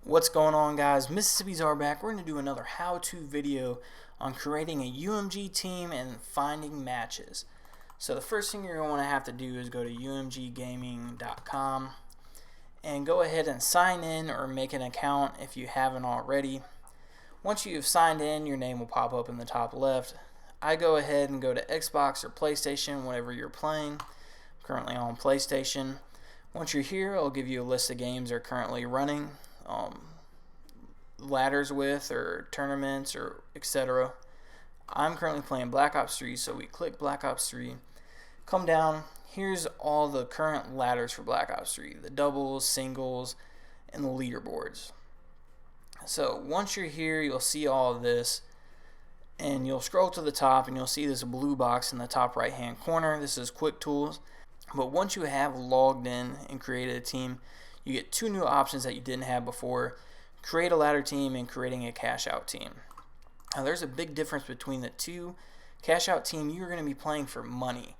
What's going on, guys? MississippiCZAR back. We're going to do another how-to video on creating a UMG team and finding matches. So the first thing you're going to have to do is go to umggaming.com and go ahead and sign in or make an account if you haven't already. Once you've signed in, your name will pop up in the top left. I go ahead and go to Xbox or PlayStation, whatever you're playing. I'm currently on PlayStation. Once you're here, it'll give you a list of games that are currently running. Ladders with or tournaments or etc. I'm currently playing Black Ops 3, so we click Black Ops 3, come down, here's all the current ladders for Black Ops 3, the doubles, singles, and the leaderboards. So once you're here, you'll see all of this, and you'll scroll to the top and you'll see this blue box in the top right hand corner. This is quick tools. But once you have logged in and created a team, you get two new options that you didn't have before: create a ladder team and creating a cash out team. Now there's a big difference between the two. Cash out team, you're going to be playing for money.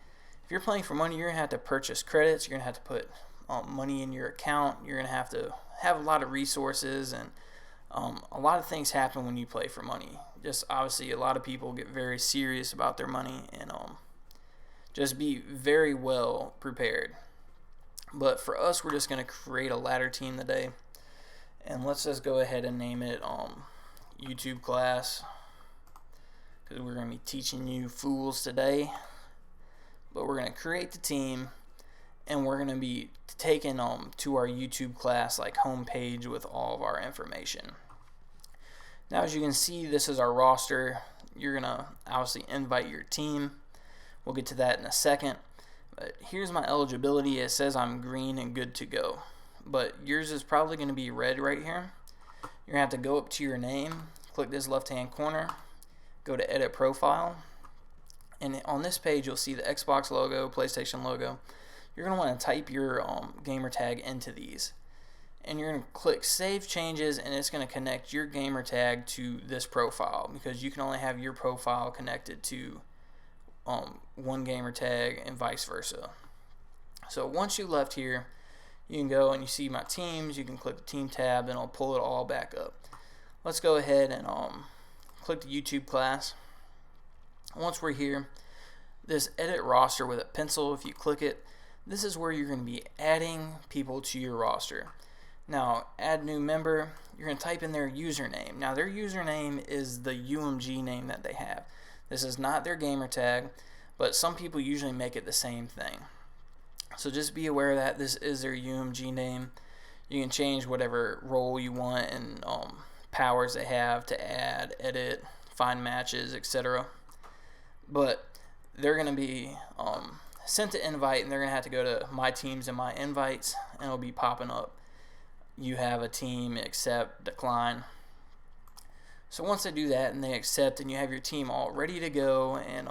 If you're playing for money, you're going to have to purchase credits, you're going to have to put money in your account, you're going to have a lot of resources, and a lot of things happen when you play for money. Just obviously a lot of people get very serious about their money, and just be very well prepared. But for us, we're just going to create a ladder team today, and let's just go ahead and name it YouTube class, because we're going to be teaching you fools today. But we're going to create the team, and we're going to be taken to our YouTube class like homepage with all of our information. Now, as you can see, this is our roster. You're going to obviously invite your team. We'll get to that in a second. But here's my eligibility. It says I'm green and good to go. But yours is probably going to be red right here. You're going to have to go up to your name, click this left-hand corner, go to Edit Profile. And on this page, you'll see the Xbox logo, PlayStation logo. You're going to want to type your gamer tag into these. And you're going to click Save Changes, and it's going to connect your gamer tag to this profile, because you can only have your profile connected to one gamer tag and vice versa. So once you left here, you can go and you see my teams. You can click the team tab, and it'll pull it all back up. Let's go ahead and click the YouTube class. Once we're here, this edit roster with a pencil, if you click it, this is where you're going to be adding people to your roster. Now, add new member, you're going to type in their username. Now, their username is the UMG name that they have. This is not their gamer tag, but some people usually make it the same thing. So just be aware that this is their UMG name. You can change whatever role you want and powers they have to add, edit, find matches, etc. But they're going to be sent to invite, and they're going to have to go to My Teams and My Invites, and it'll be popping up. You have a team, accept, decline. So once they do that and they accept, and you have your team all ready to go, and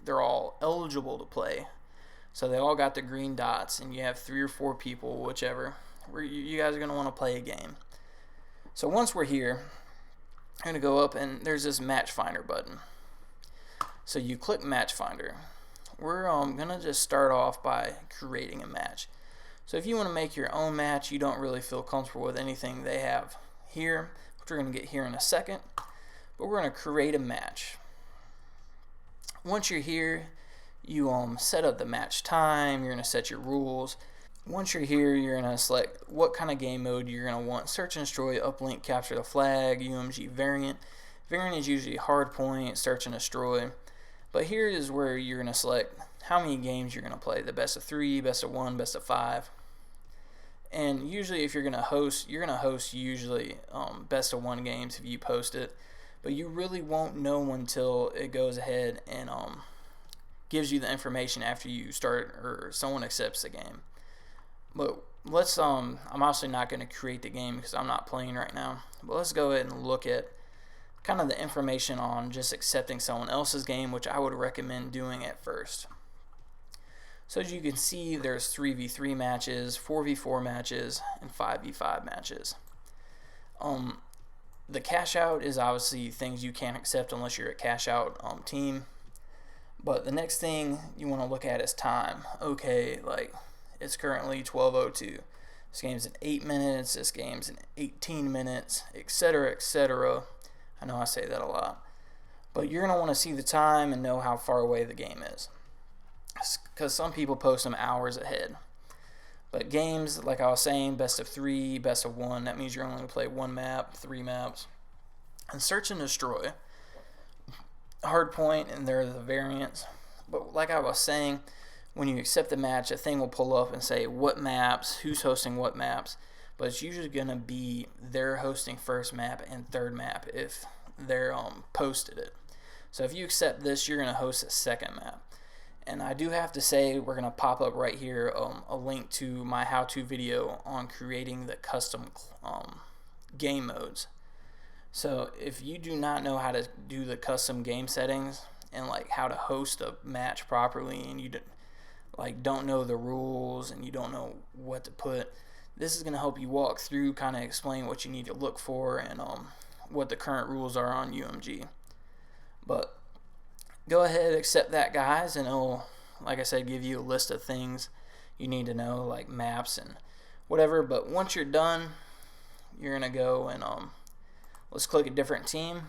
they're all eligible to play. So they all got the green dots, and you have 3 or 4 people, whichever, where you guys are going to want to play a game. So once we're here, I'm going to go up, and there's this Match Finder button. So you click Match Finder. We're going to just start off by creating a match. So if you want to make your own match, you don't really feel comfortable with anything they have here, which we're going to get here in a second, but we're going to create a match. Once you're here, you set up the match time, you're going to set your rules. Once you're here, you're going to select what kind of game mode you're going to want: search and destroy, uplink, capture the flag, UMG variant. Variant is usually hardpoint, search and destroy. But here is where you're going to select how many games you're going to play: the best of 3, best of 1, best of 5. And usually if you're going to host, usually best of 1 games if you post it. But you really won't know until it goes ahead and gives you the information after you start or someone accepts the game. But let's I'm obviously not going to create the game because I'm not playing right now. But let's go ahead and look at kind of the information on just accepting someone else's game, which I would recommend doing at first. So as you can see, there's 3v3 matches, 4v4 matches, and 5v5 matches. The cash out is obviously things you can't accept unless you're a cash out team. But the next thing you want to look at is time. Okay, like it's currently 12:02. This game's in 8 minutes, this game's in 18 minutes, etc., etc. I know I say that a lot. But you're going to want to see the time and know how far away the game is, because some people post them hours ahead. But games, like I was saying, best of 3, best of 1, that means you're only going to play 1 map, 3 maps. And search and destroy, hard point, and there are the variants. But like I was saying, when you accept the match, a thing will pull up and say what maps, who's hosting what maps. But it's usually going to be they're hosting first map and third map if they're posted it. So if you accept this, you're going to host a second map. And I do have to say, we're going to pop up right here a link to my how-to video on creating the custom game modes. So if you do not know how to do the custom game settings and like how to host a match properly, and you don't know the rules and you don't know what to put, this is going to help you walk through, kind of explain what you need to look for and what the current rules are on UMG. But go ahead, accept that, guys, and it'll, like I said, give you a list of things you need to know, like maps and whatever. But once you're done, you're gonna go and let's click a different team.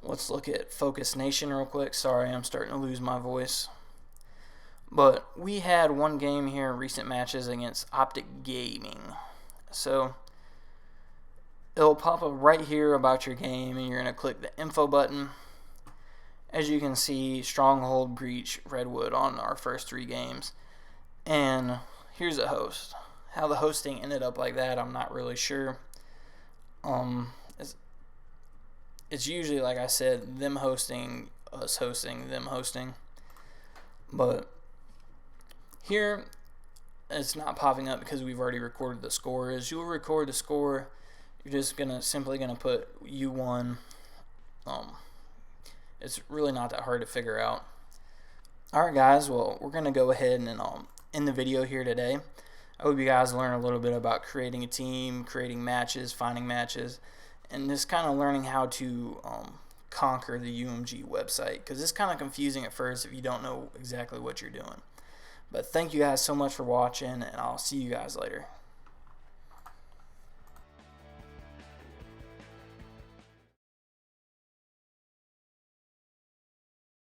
Let's look at Focus Nation real quick. Sorry, I'm starting to lose my voice. But we had one game here, recent matches against Optic Gaming. So it'll pop up right here about your game, and you're going to click the info button. As you can see, Stronghold, Breach, Redwood on our first 3 games. And here's a host. How the hosting ended up like that, I'm not really sure. It's usually, like I said, them hosting, us hosting, them hosting. But here, it's not popping up because we've already recorded the score. As you'll record the score, you're just simply gonna put you won. It's really not that hard to figure out. Alright, guys, well, we're gonna go ahead and end the video here today. I hope you guys learn a little bit about creating a team, creating matches, finding matches, and just kind of learning how to conquer the UMG website, because it's kind of confusing at first if you don't know exactly what you're doing. But thank you guys so much for watching, and I'll see you guys later.